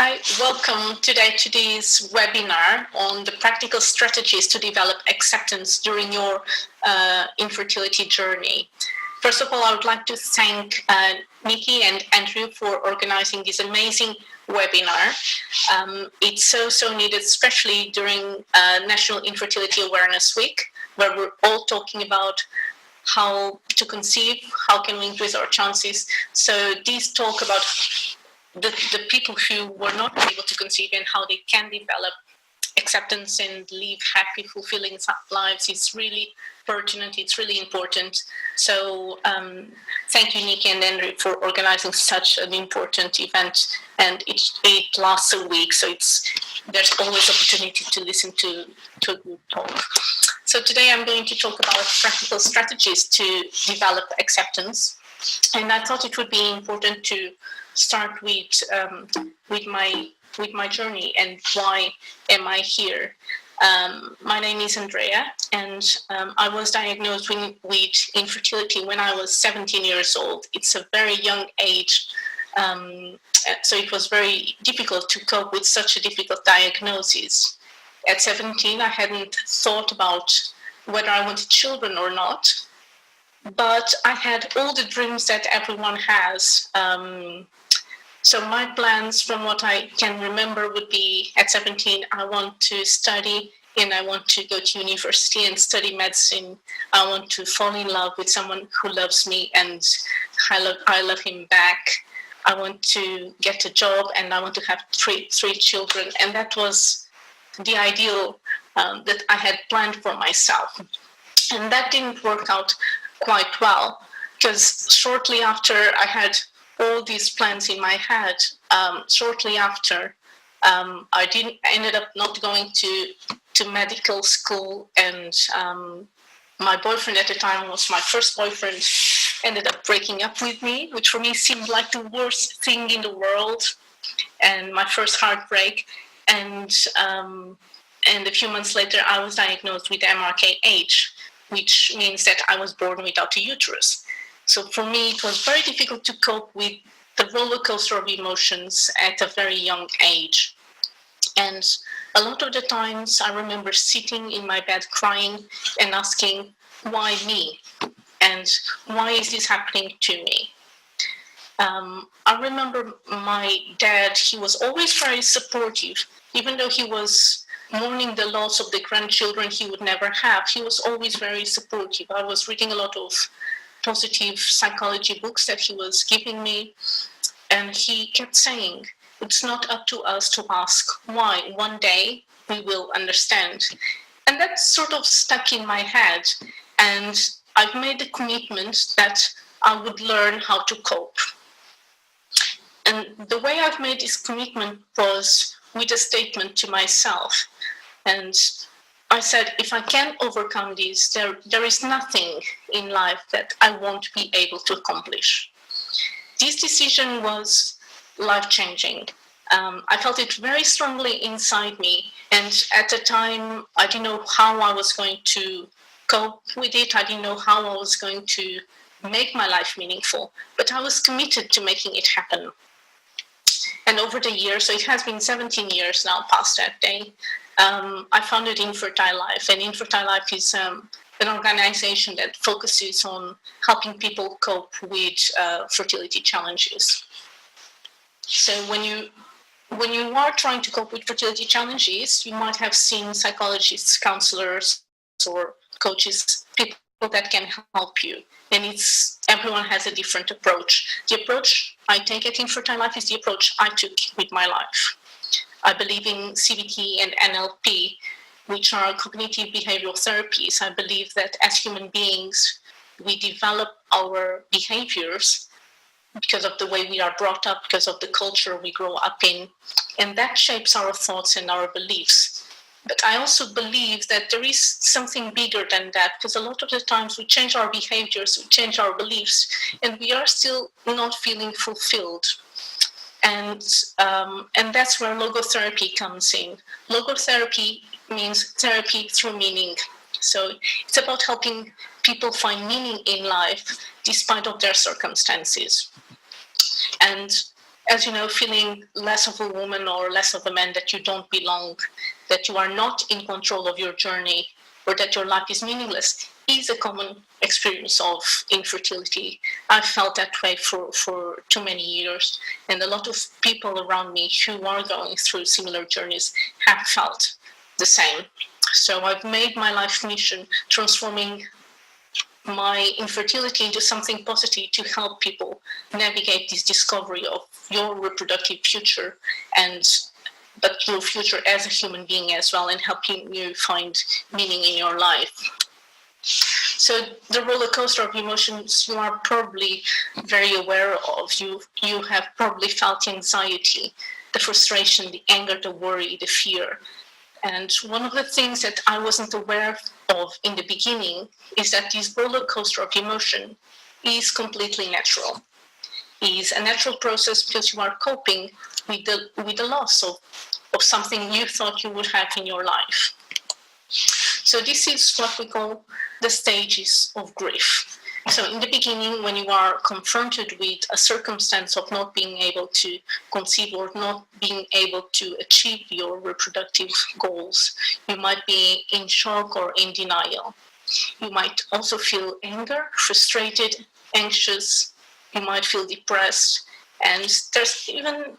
Hi, welcome today to this webinar on the practical strategies to develop acceptance during your infertility journey. First of all, I would like to thank Nikki and Andrew for organizing this amazing webinar. It's so needed, especially during National Infertility Awareness Week, where we're all talking about how to conceive, how can we increase our chances. So these talk about the people who were not able to conceive and how they can develop acceptance and live happy, fulfilling lives is really pertinent, it's really important. So thank you, Nikki and Andrew, for organizing such an important event. And it lasts a week, so there's always opportunity to listen to a good talk. So today I'm going to talk about practical strategies to develop acceptance. And I thought it would be important to start with my journey and why am I here. My name is Andreia, and I was diagnosed with infertility when I was 17 years old. It's a very young age, so it was very difficult to cope with such a difficult diagnosis. At 17, I hadn't thought about whether I wanted children or not, but I had all the dreams that everyone has. So my plans, from what I can remember, would be at 17, I want to study and I want to go to university and study medicine. I want to fall in love with someone who loves me and I love him back. I want to get a job and I want to have three children. And that was the ideal that I had planned for myself. And that didn't work out quite well, because shortly after I had all these plans in my head, shortly after I ended up not going to medical school, and my boyfriend at the time was my first boyfriend, ended up breaking up with me, which for me seemed like the worst thing in the world, and my first heartbreak. And a few months later I was diagnosed with MRKH, which means that I was born without a uterus. So for me, it was very difficult to cope with the roller coaster of emotions at a very young age. And a lot of the times I remember sitting in my bed crying and asking, why me? And why is this happening to me? I remember my dad, he was always very supportive, even though he was mourning the loss of the grandchildren he would never have. He was always very supportive. I was reading a lot of positive psychology books that he was giving me, and he kept saying, it's not up to us to ask why. One day we will understand. And that sort of stuck in my head, and I've made the commitment that I would learn how to cope. And the way I've made this commitment was with a statement to myself. And I said, if I can overcome this, there is nothing in life that I won't be able to accomplish. This decision was life-changing. I felt it very strongly inside me. And at the time, I didn't know how I was going to cope with it. I didn't know how I was going to make my life meaningful. But I was committed to making it happen. And over the years, so it has been 17 years now past that day, I founded Infertile Life, and Infertile Life is an organization that focuses on helping people cope with fertility challenges. So when you are trying to cope with fertility challenges, you might have seen psychologists, counselors, or coaches, people that can help you. And everyone has a different approach. The approach I take at Infertile Life is the approach I took with my life. I believe in CBT and NLP, which are cognitive behavioral therapies. I believe that as human beings, we develop our behaviors because of the way we are brought up, because of the culture we grow up in, and that shapes our thoughts and our beliefs. But I also believe that there is something bigger than that, because a lot of the times we change our behaviors, we change our beliefs, and we are still not feeling fulfilled. And that's where logotherapy comes in. Logotherapy means therapy through meaning. So it's about helping people find meaning in life despite of their circumstances. And as you know, feeling less of a woman or less of a man, that you don't belong, that you are not in control of your journey, or that your life is meaningless, is a common experience of infertility. I felt that way for too many years, and a lot of people around me who are going through similar journeys have felt the same. So I've made my life mission transforming my infertility into something positive to help people navigate this discovery of your reproductive future, and but your future as a human being as well, and helping you find meaning in your life. So the roller coaster of emotions you are probably very aware of. You have probably felt anxiety, the frustration, the anger, the worry, the fear. And one of the things that I wasn't aware of in the beginning is that this roller coaster of emotion is completely natural. Is a natural process because you are coping with the loss of something you thought you would have in your life. So this is what we call the stages of grief. So in the beginning, when you are confronted with a circumstance of not being able to conceive or not being able to achieve your reproductive goals, you might be in shock or in denial. You might also feel anger, frustrated, anxious. You might feel depressed. And there's even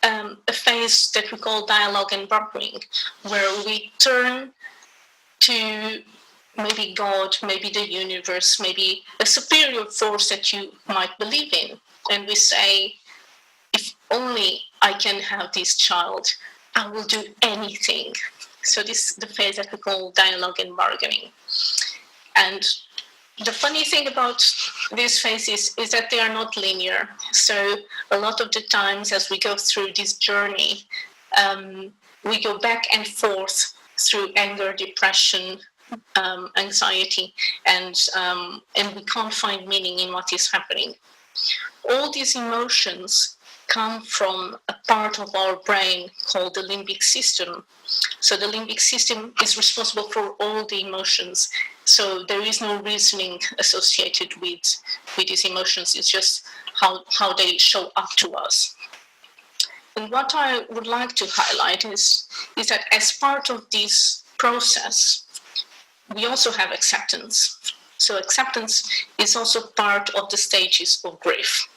a phase that we call dialogue and bargaining, where we turn to maybe God, maybe the universe, maybe a superior force that you might believe in. And we say, if only I can have this child, I will do anything. So this is the phase that we call dialogue and bargaining. And the funny thing about these phases is that they are not linear. So a lot of the times as we go through this journey, we go back and forth through anger, depression, anxiety, and we can't find meaning in what is happening. All these emotions come from a part of our brain called the limbic system. So the limbic system is responsible for all the emotions. So there is no reasoning associated with these emotions. It's just how they show up to us. And what I would like to highlight is that as part of this process, we also have acceptance. So acceptance is also part of the stages of grief.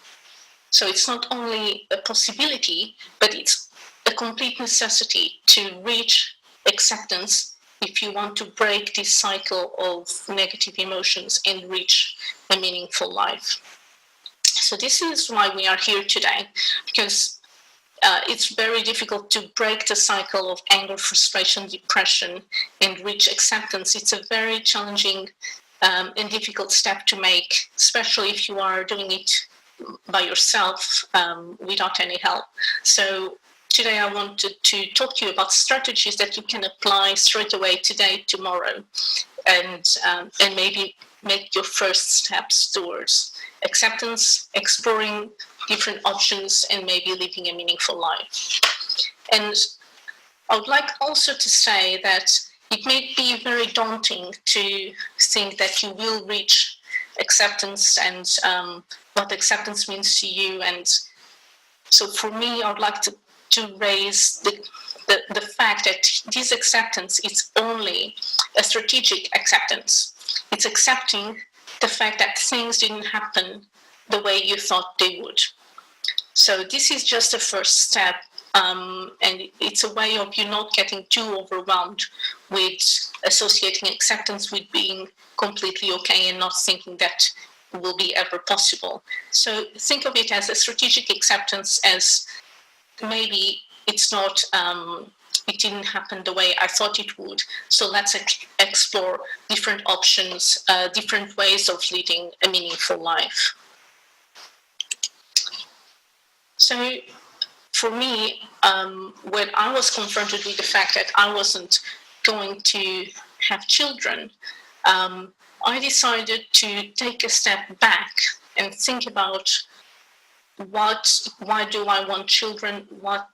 So it's not only a possibility, but it's a complete necessity to reach acceptance if you want to break this cycle of negative emotions and reach a meaningful life. So this is why we are here today, because it's very difficult to break the cycle of anger, frustration, depression, and reach acceptance. It's a very challenging and difficult step to make, especially if you are doing it by yourself without any help. So today I wanted to talk to you about strategies that you can apply straight away today, tomorrow, and maybe make your first steps towards acceptance, exploring different options, and maybe living a meaningful life. And I would like also to say that it may be very daunting to think that you will reach acceptance and what acceptance means to you. And so for me, I would like to raise the fact that this acceptance is only a strategic acceptance. It's accepting the fact that things didn't happen the way you thought they would. So this is just a first step, and it's a way of you not getting too overwhelmed with associating acceptance with being completely okay and not thinking that will be ever possible. So think of it as a strategic acceptance, as maybe it's not, it didn't happen the way I thought it would. So let's explore different options, different ways of leading a meaningful life. So for me, when I was confronted with the fact that I wasn't going to have children, I decided to take a step back and think about why do I want children? What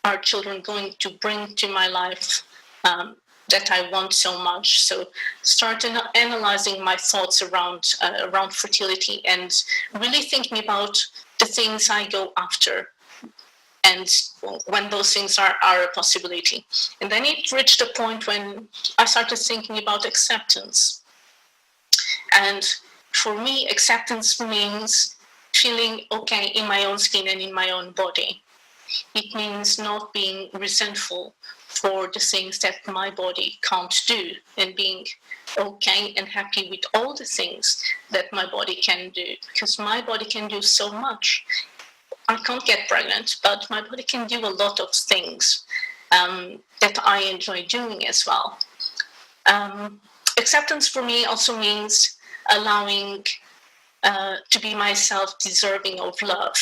are children going to bring to my life that I want so much? So start analyzing my thoughts around fertility and really thinking about the things I go after. and when those things are a possibility. And then it reached a point when I started thinking about acceptance. And for me, acceptance means feeling okay in my own skin and in my own body. It means not being resentful for the things that my body can't do, and being okay and happy with all the things that my body can do, because my body can do so much. I can't get pregnant, but my body can do a lot of things that I enjoy doing as well. Acceptance for me also means allowing to be myself, deserving of love,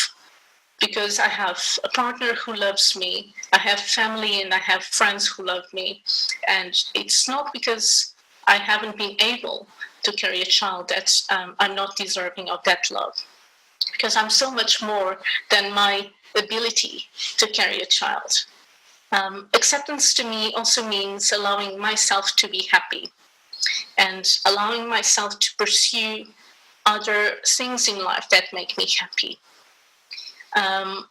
because I have a partner who loves me, I have family and I have friends who love me. And it's not because I haven't been able to carry a child that I'm not deserving of that love, because I'm so much more than my ability to carry a child. Acceptance to me also means allowing myself to be happy and allowing myself to pursue other things in life that make me happy.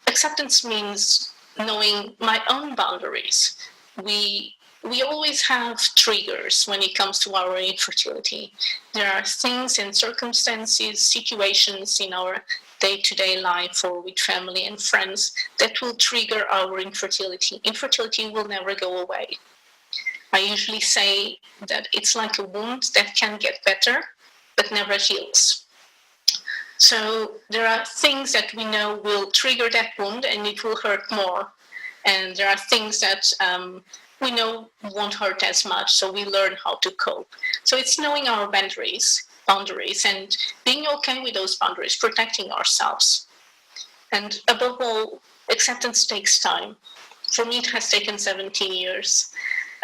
Acceptance means knowing my own boundaries. We always have triggers when it comes to our infertility. There are things and circumstances, situations in our day-to-day life or with family and friends that will trigger our infertility. Infertility will never go away. I usually say that it's like a wound that can get better, but never heals. So there are things that we know will trigger that wound and it will hurt more. And there are things that we know won't hurt as much, so we learn how to cope. So it's knowing our boundaries and being okay with those boundaries, protecting ourselves. And above all, acceptance takes time. For me, it has taken 17 years.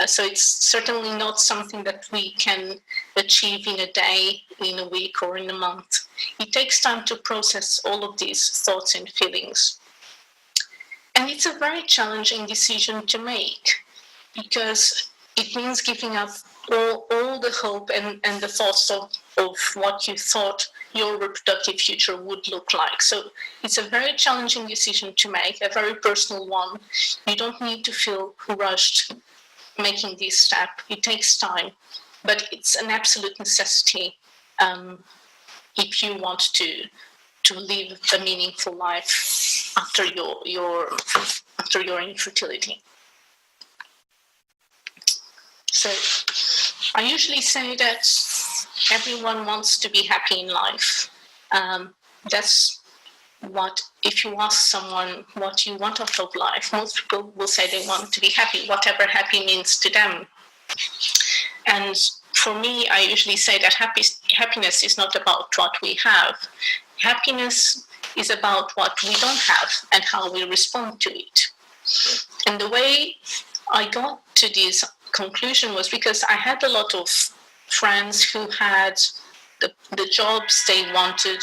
So it's certainly not something that we can achieve in a day, in a week, or in a month. It takes time to process all of these thoughts and feelings. And it's a very challenging decision to make, because it means giving up all the hope and the thoughts of what you thought your reproductive future would look like. So it's a very challenging decision to make, a very personal one. You don't need to feel rushed making this step. It takes time, but it's an absolute necessity if you want to live a meaningful life after your infertility. So I usually say that everyone wants to be happy in life. That's what, if you ask someone what you want out of life, most people will say they want to be happy, whatever happy means to them. And for me, I usually say that happiness is not about what we have. Happiness is about what we don't have and how we respond to it. And the way I got to this conclusion was because I had a lot of friends who had the jobs they wanted,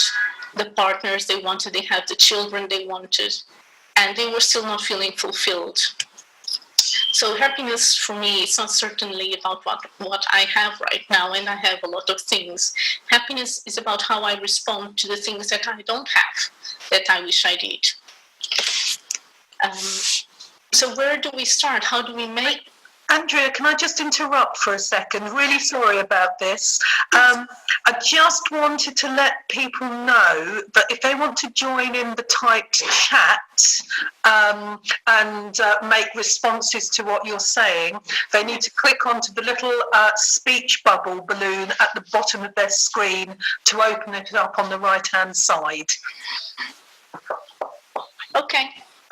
the partners they wanted, they had the children they wanted, and they were still not feeling fulfilled. So happiness for me is not certainly about what I have right now, and I have a lot of things. Happiness is about how I respond to the things that I don't have, that I wish I did. So where do we start? How do we make... Andrea, can I just interrupt for a second? Really sorry about this. I just wanted to let people know that if they want to join in the typed chat and make responses to what you're saying, they need to click onto the little speech bubble balloon at the bottom of their screen to open it up on the right-hand side. Okay.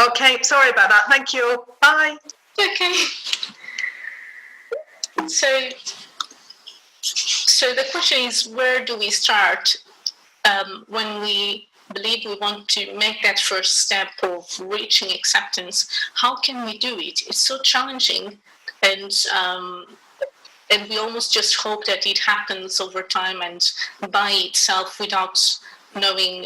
Okay, sorry about that. Thank you. Bye. Okay. So the question is, where do we start when we believe we want to make that first step of reaching acceptance? How can we do it? It's so challenging, and we almost just hope that it happens over time and by itself without knowing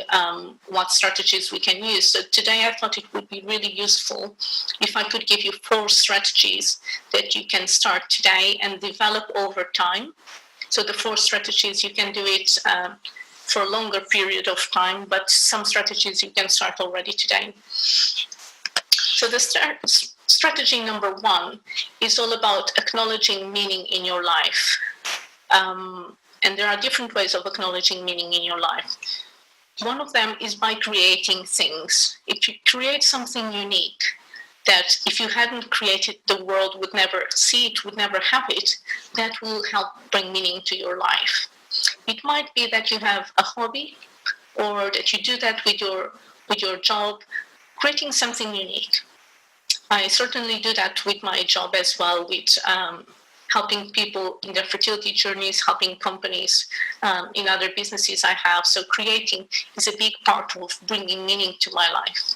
what strategies we can use. So today I thought it would be really useful if I could give you 4 strategies that you can start today and develop over time. So the 4 strategies, you can do it for a longer period of time, but some strategies you can start already today. So the strategy number 1 is all about acknowledging meaning in your life. And there are different ways of acknowledging meaning in your life. One of them is by creating things. If you create something unique, that if you hadn't created, the world would never see it, would never have it, that will help bring meaning to your life. It might be that you have a hobby, or that you do that with your job, creating something unique. I certainly do that with my job as well, with helping people in their fertility journeys, helping companies in other businesses I have. So creating is a big part of bringing meaning to my life.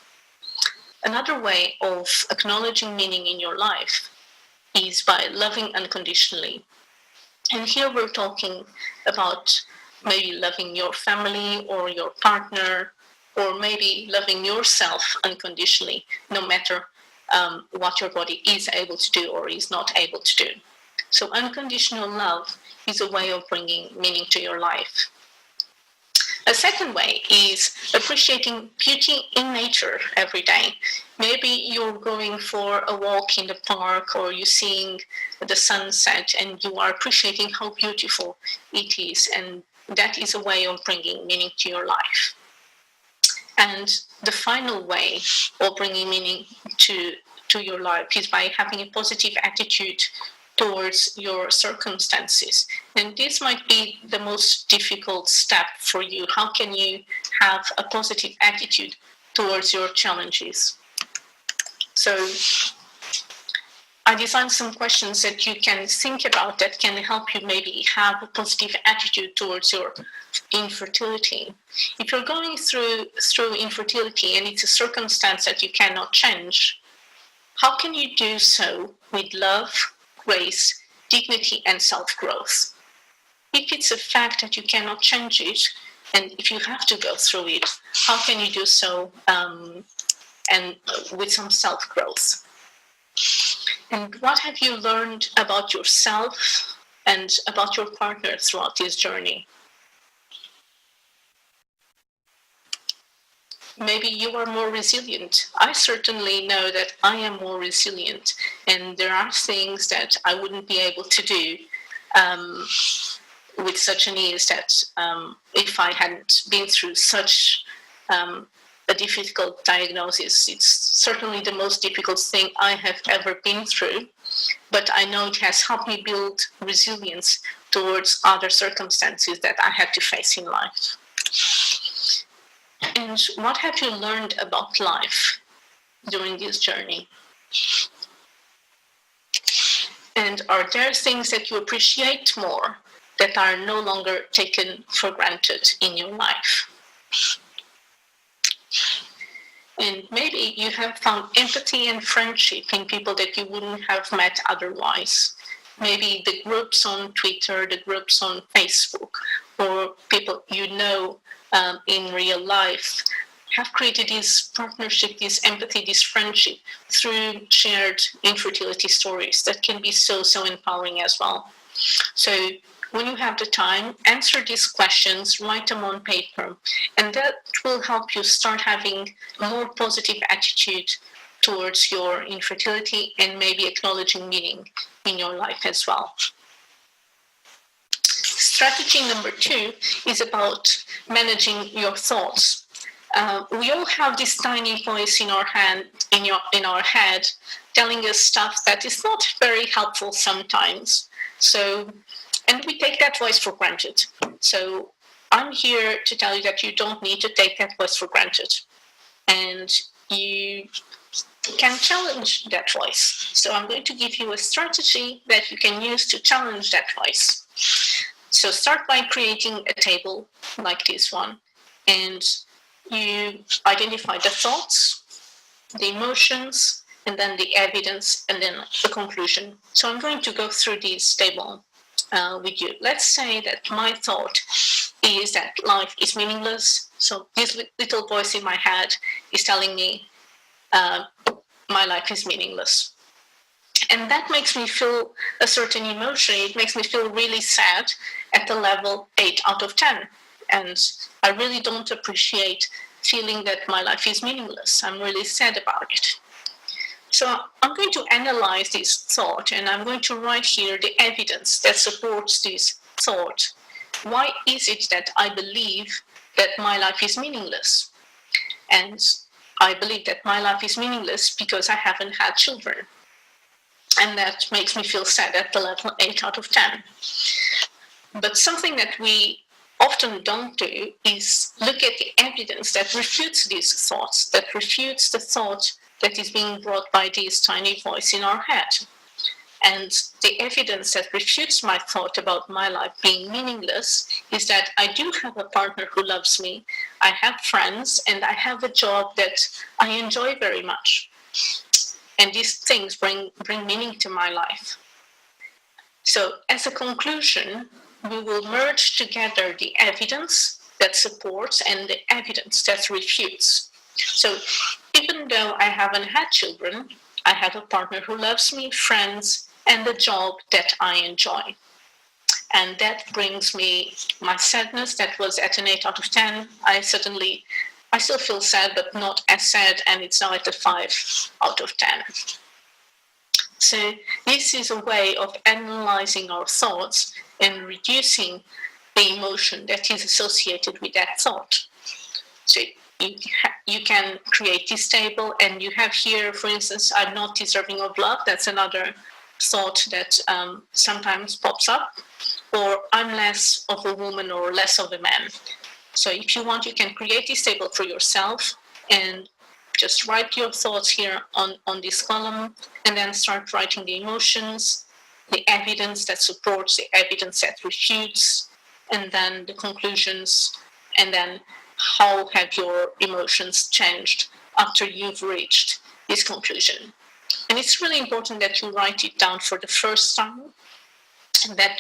Another way of acknowledging meaning in your life is by loving unconditionally. And here we're talking about maybe loving your family or your partner, or maybe loving yourself unconditionally, no matter what your body is able to do or is not able to do. So unconditional love is a way of bringing meaning to your life. A second way is appreciating beauty in nature every day. Maybe you're going for a walk in the park, or you're seeing the sunset and you are appreciating how beautiful it is, and that is a way of bringing meaning to your life. And the final way of bringing meaning to your life is by having a positive attitude towards your circumstances. And this might be the most difficult step for you. How can you have a positive attitude towards your challenges? So I designed some questions that you can think about that can help you maybe have a positive attitude towards your infertility. If you're going through infertility and it's a circumstance that you cannot change, how can you do so with love, grace, dignity, and self-growth? If it's a fact that you cannot change it, and if you have to go through it, how can you do so and with some self-growth? And what have you learned about yourself and about your partner throughout this journey? Maybe you are more resilient. I certainly know that I am more resilient, and there are things that I wouldn't be able to do with such an ease that if I hadn't been through such a difficult diagnosis. It's certainly the most difficult thing I have ever been through, but I know it has helped me build resilience towards other circumstances that I had to face in life. And what have you learned about life during this journey? And are there things that you appreciate more that are no longer taken for granted in your life? And maybe you have found empathy and friendship in people that you wouldn't have met otherwise. Maybe the groups on Twitter, the groups on Facebook, or people you know in real life have created this partnership, this empathy, this friendship through shared infertility stories that can be so empowering as well. So when you have the time, answer these questions, write them on paper, and that will help you start having a more positive attitude towards your infertility and maybe acknowledging meaning in your life as well. Strategy number 2 is about managing your thoughts. We all have this tiny voice in our head telling us stuff that is not very helpful sometimes. And we take that voice for granted. So I'm here to tell you that you don't need to take that voice for granted. And you can challenge that voice. So I'm going to give you a strategy that you can use to challenge that voice. So start by creating a table like this one, and you identify the thoughts, the emotions, and then the evidence, and then the conclusion. So I'm going to go through this table with you. Let's say that my thought is that life is meaningless. So this little voice in my head is telling me my life is meaningless. And that makes me feel a certain emotion. It makes me feel really sad at the level 8 out of 10. And I really don't appreciate feeling that my life is meaningless. I'm really sad about it. So I'm going to analyze this thought, and I'm going to write here the evidence that supports this thought. Why is it that I believe that my life is meaningless? And I believe that my life is meaningless because I haven't had children. And that makes me feel sad at the level 8 out of 10. But something that we often don't do is look at the evidence that refutes these thoughts, that refutes the thought that is being brought by this tiny voice in our head. And the evidence that refutes my thought about my life being meaningless is that I do have a partner who loves me, I have friends, and I have a job that I enjoy very much. And these things bring meaning to my life. So as a conclusion, we will merge together the evidence that supports and the evidence that refutes. So even though I haven't had children, I have a partner who loves me, friends, and a job that I enjoy. And that brings me my sadness that was at an 8 out of 10. I still feel sad, but not as sad, and it's now at a 5 out of 10. So this is a way of analyzing our thoughts and reducing the emotion that is associated with that thought. So you can create this table, and you have here, for instance, I'm not deserving of love. That's another thought that sometimes pops up. Or I'm less of a woman or less of a man. So if you want, you can create this table for yourself and just write your thoughts here on this column, and then start writing the emotions, the evidence that supports, the evidence that refutes, and then the conclusions, and then how have your emotions changed after you've reached this conclusion. And it's really important that you write it down for the first time, and that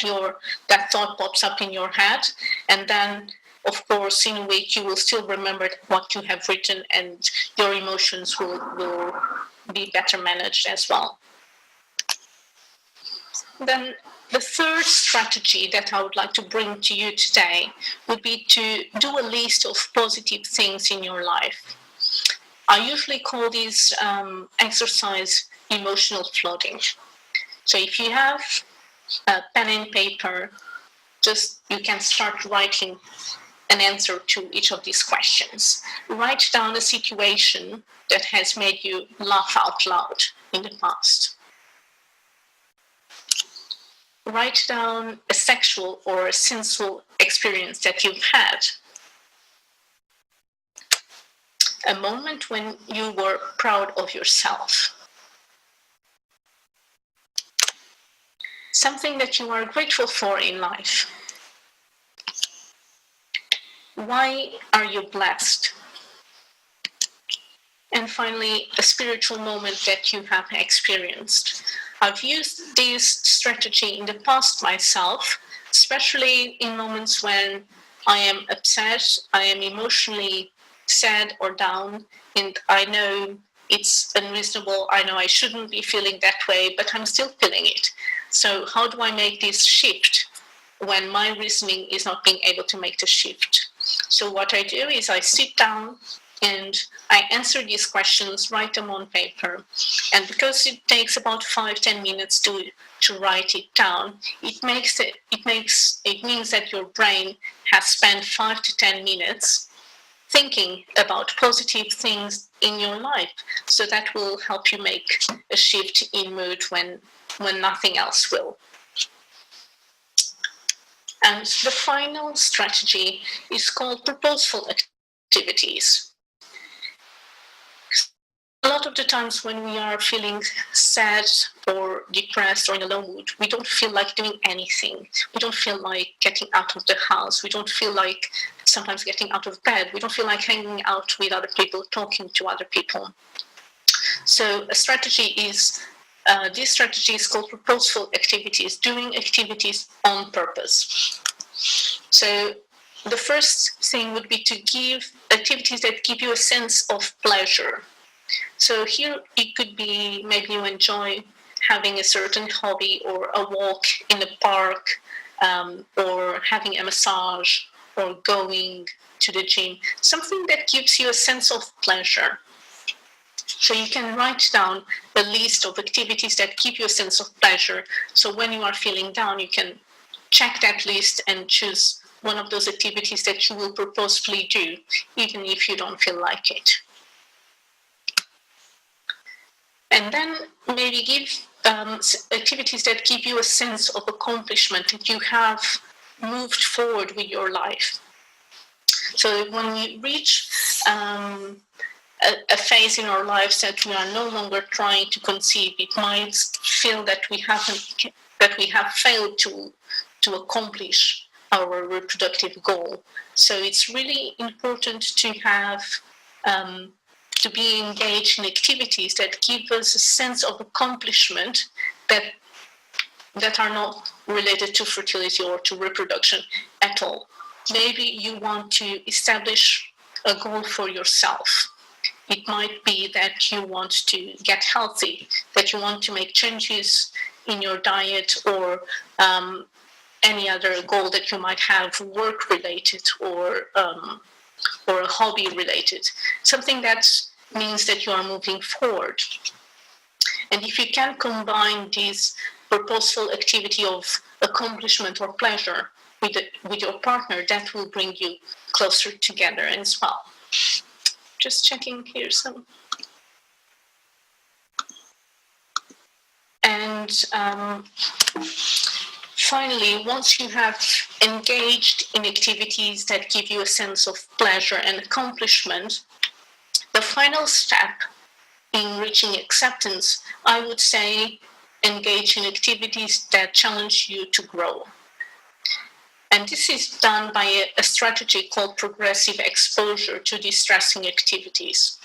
thought pops up in your head, and then of course in a week you will still remember what you have written, and your emotions will be better managed as well. Then the third strategy that I would like to bring to you today would be to do a list of positive things in your life. I usually call this exercise emotional flooding. So if you have a pen and paper, you can start writing an answer to each of these questions. Write down a situation that has made you laugh out loud in the past. Write down a sexual or a sensual experience that you've had. A moment when you were proud of yourself. Something that you are grateful for in life. Why are you blessed? And finally, a spiritual moment that you have experienced. I've used this strategy in the past myself, especially in moments when I am upset, I am emotionally sad or down, and I know it's unreasonable, I know I shouldn't be feeling that way, but I'm still feeling it. So how do I make this shift when my reasoning is not being able to make the shift? So what I do is I sit down and I answer these questions, write them on paper. And because it takes about 5-10 minutes to write it down, it means that your brain has spent 5 to 10 minutes thinking about positive things in your life. So that will help you make a shift in mood when nothing else will. And the final strategy is called purposeful activities. A lot of the times when we are feeling sad or depressed or in a low mood, we don't feel like doing anything. We don't feel like getting out of the house. We don't feel like sometimes getting out of bed. We don't feel like hanging out with other people, talking to other people. So this strategy is called purposeful activities, doing activities on purpose. So the first thing would be to give activities that give you a sense of pleasure. So here it could be maybe you enjoy having a certain hobby, or a walk in the park, or having a massage, or going to the gym, something that gives you a sense of pleasure. So you can write down a list of activities that give you a sense of pleasure. So when you are feeling down, you can check that list and choose one of those activities that you will purposefully do, even if you don't feel like it. And then maybe give activities that give you a sense of accomplishment, that you have moved forward with your life. So when we reach a phase in our lives that we are no longer trying to conceive, it might feel that we have failed to accomplish our reproductive goal. So it's really important to have to be engaged in activities that give us a sense of accomplishment that are not related to fertility or to reproduction at all. Maybe you want to establish a goal for yourself. It might be that you want to get healthy, that you want to make changes in your diet, or any other goal that you might have, work related or a hobby related, something that means that you are moving forward. And if you can combine this purposeful activity of accomplishment or pleasure with your partner, that will bring you closer together as well. Just checking here some. And finally, once you have engaged in activities that give you a sense of pleasure and accomplishment, the final step in reaching acceptance, I would say, engage in activities that challenge you to grow. And this is done by a strategy called progressive exposure to distressing activities.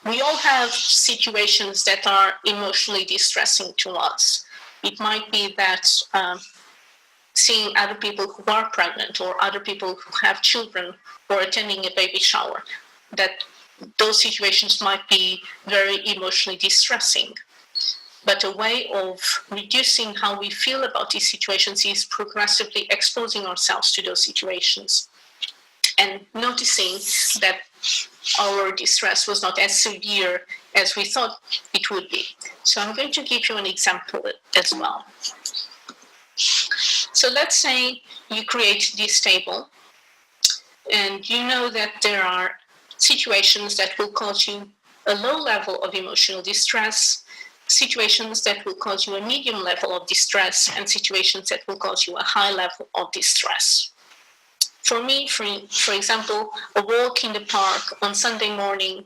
We all have situations that are emotionally distressing to us. It might be that seeing other people who are pregnant, or other people who have children, or attending a baby shower, that those situations might be very emotionally distressing. But a way of reducing how we feel about these situations is progressively exposing ourselves to those situations and noticing that our distress was not as severe as we thought it would be. So I'm going to give you an example as well. So let's say you create this table, and you know that there are situations that will cause you a low level of emotional distress, situations that will cause you a medium level of distress, and situations that will cause you a high level of distress. For me, for example, a walk in the park on Sunday morning,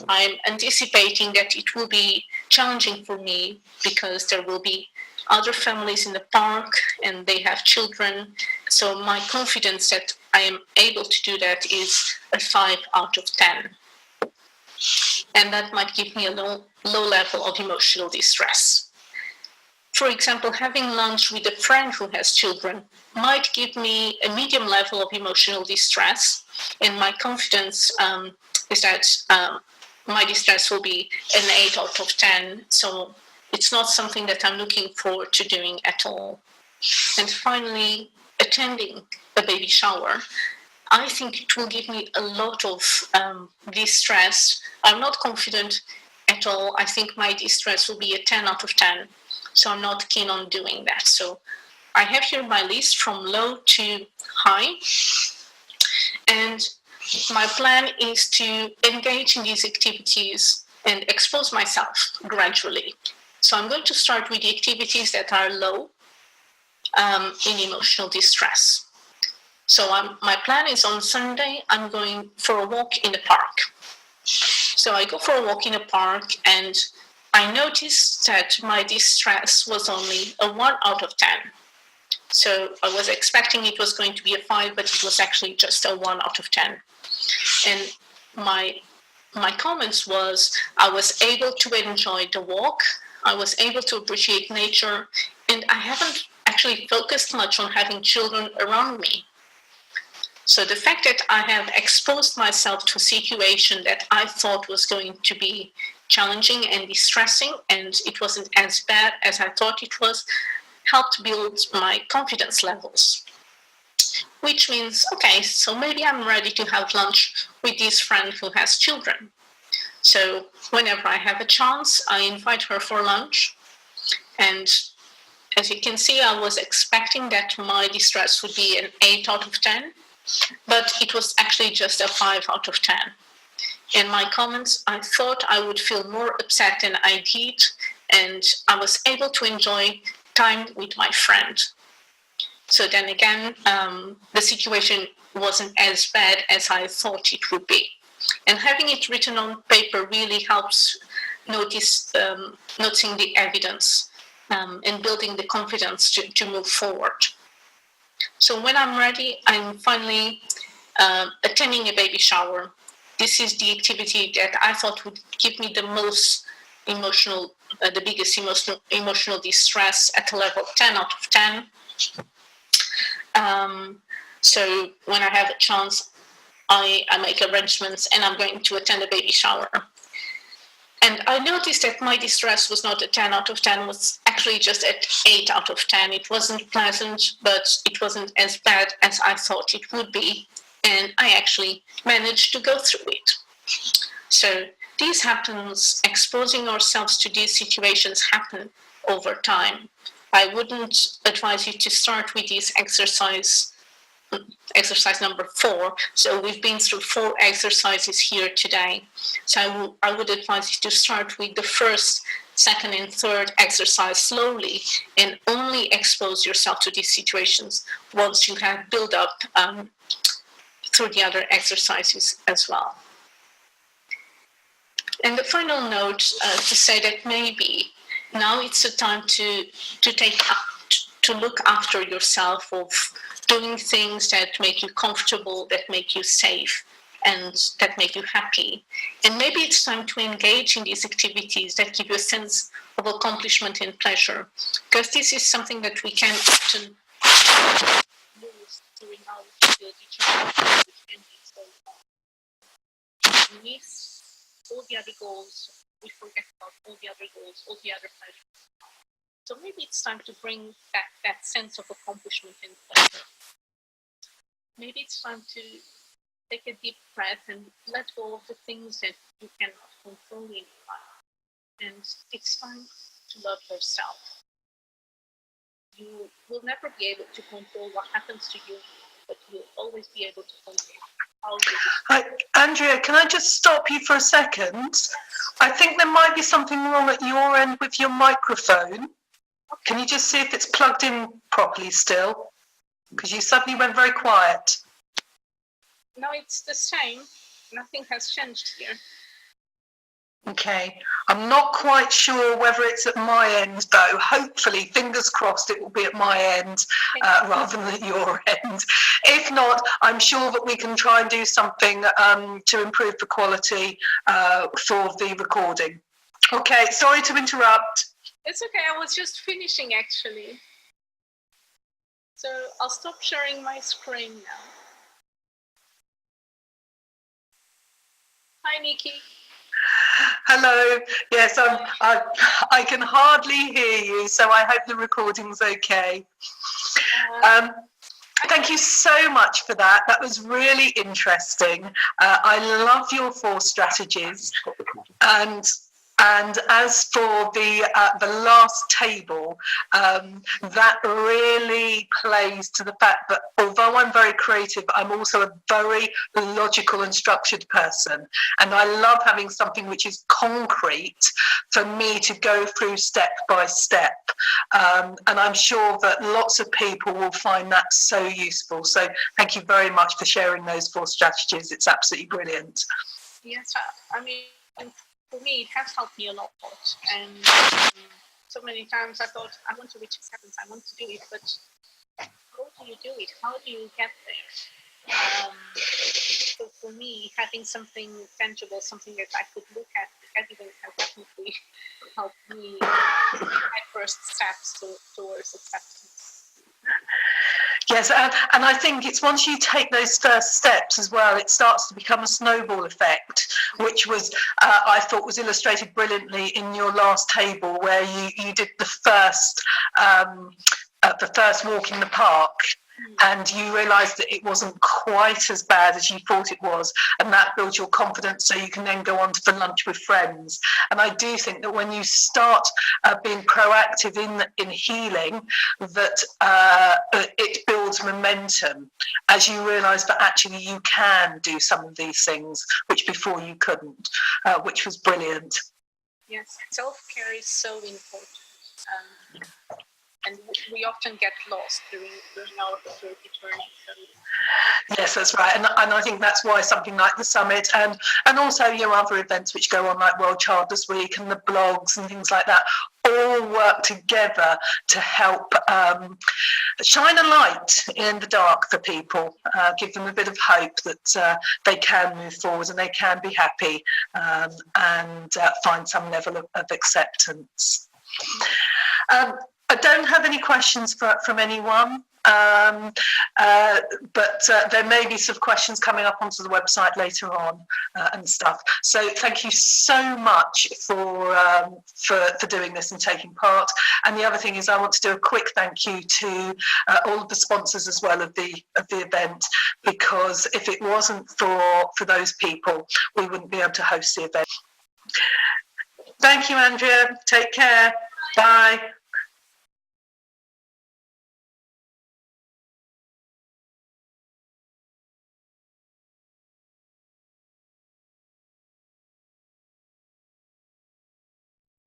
I'm anticipating that it will be challenging for me because there will be other families in the park and they have children. So my confidence that I am able to do that is a 5 out of 10. And that might give me a low level of emotional distress. For example, having lunch with a friend who has children might give me a medium level of emotional distress, and my confidence is that my distress will be an 8 out of 10. So it's not something that I'm looking forward to doing at all. And finally, attending a baby shower, I think it will give me a lot of distress. I'm not confident at all. I think my distress will be a 10 out of 10. So I'm not keen on doing that. So I have here my list from low to high. And my plan is to engage in these activities and expose myself gradually. So I'm going to start with the activities that are low in emotional distress. So my plan is on Sunday, I'm going for a walk in the park. So I go for a walk in the park, and I noticed that my distress was only a 1 out of 10. So I was expecting it was going to be a 5, but it was actually just a 1 out of 10. And my comments was, I was able to enjoy the walk, I was able to appreciate nature, and I haven't actually focused much on having children around me. So the fact that I have exposed myself to a situation that I thought was going to be challenging and distressing, and it wasn't as bad as I thought it was, helped build my confidence levels. Which means, okay, so maybe I'm ready to have lunch with this friend who has children. So whenever I have a chance, I invite her for lunch. And as you can see, I was expecting that my distress would be an 8 out of 10, but it was actually just a 5 out of 10. In my comments, I thought I would feel more upset than I did, and I was able to enjoy time with my friend. So then again, the situation wasn't as bad as I thought it would be. And having it written on paper really helps noticing the evidence and building the confidence to move forward. So when I'm ready, I'm finally attending a baby shower. This is the activity that I thought would give me the most emotional, the biggest emotional distress at a level 10 out of 10. So when I have a chance, I make arrangements and I'm going to attend a baby shower. And I noticed that my distress was not a 10 out of 10, was actually just at 8 out of 10. It wasn't pleasant, but it wasn't as bad as I thought it would be. And I actually managed to go through it. So this happens, exposing ourselves to these situations happen over time. I wouldn't advise you to start with this exercise number 4. So we've been through 4 exercises here today. So I would advise you to start with the first, second, and third exercise slowly and only expose yourself to these situations once you have built up through the other exercises as well. And the final note to say that maybe now it's the time to look after yourself, of doing things that make you comfortable, that make you safe, and that make you happy. And maybe it's time to engage in these activities that give you a sense of accomplishment and pleasure, because this is something that we can often lose during our disability journey, which can be so long. We miss all the other goals, we forget about all the other goals, all the other pleasures. So maybe it's time to bring that sense of accomplishment and pleasure. Maybe it's time to take a deep breath and let go of the things that you cannot control in your life. And it's time to love yourself. You will never be able to control what happens to you, but you'll always be able to control how you Hi, Andreia, can I just stop you for a second? I think there might be something wrong at your end with your microphone. Can you just see if it's plugged in properly still? Because you suddenly went very quiet. No, it's the same. Nothing has changed here. Okay, I'm not quite sure whether it's at my end though. Hopefully, fingers crossed, it will be at my end rather than at your end. If not, I'm sure that we can try and do something to improve the quality for the recording. Okay, sorry to interrupt. It's okay, I was just finishing actually. So I'll stop sharing my screen now. Hi, Nikki. Hello. Yes, I can hardly hear you, so I hope the recording's okay. Thank you so much for that. That was really interesting. I love your 4 strategies, and as for the last table, that really plays to the fact that although I'm very creative, I'm also a very logical and structured person. And I love having something which is concrete for me to go through step by step. And I'm sure that lots of people will find that so useful. So thank you very much for sharing those 4 strategies. It's absolutely brilliant. Yes, I mean, for me, it has helped me a lot. And so many times I thought, I want to reach acceptance, I want to do it, but how do you do it? How do you get there? So for me, having something tangible, something that I could look at, evidence has definitely helped me take my first steps towards acceptance. Yes, and I think it's once you take those first steps as well, it starts to become a snowball effect, which was, I thought was illustrated brilliantly in your last table where you did the first walk in the park. and you realise that it wasn't quite as bad as you thought it was, and that builds your confidence so you can then go on to the lunch with friends. And I do think that when you start being proactive in healing, that it builds momentum as you realise that actually you can do some of these things which before you couldn't, which was brilliant. Yes, self-care is so important. And we often get lost during our fertility journey. So. Yes, that's right, and I think that's why something like the summit and also your other events which go on, like World Childless Week and the blogs and things like that, all work together to help shine a light in the dark for people, give them a bit of hope that they can move forward and they can be happy and find some level of acceptance. I don't have any questions from anyone, but there may be some questions coming up onto the website later on and stuff. So thank you so much for doing this and taking part. And the other thing is I want to do a quick thank you to all of the sponsors as well of the event, because if it wasn't for those people, we wouldn't be able to host the event. Thank you, Andrea. Take care. Bye.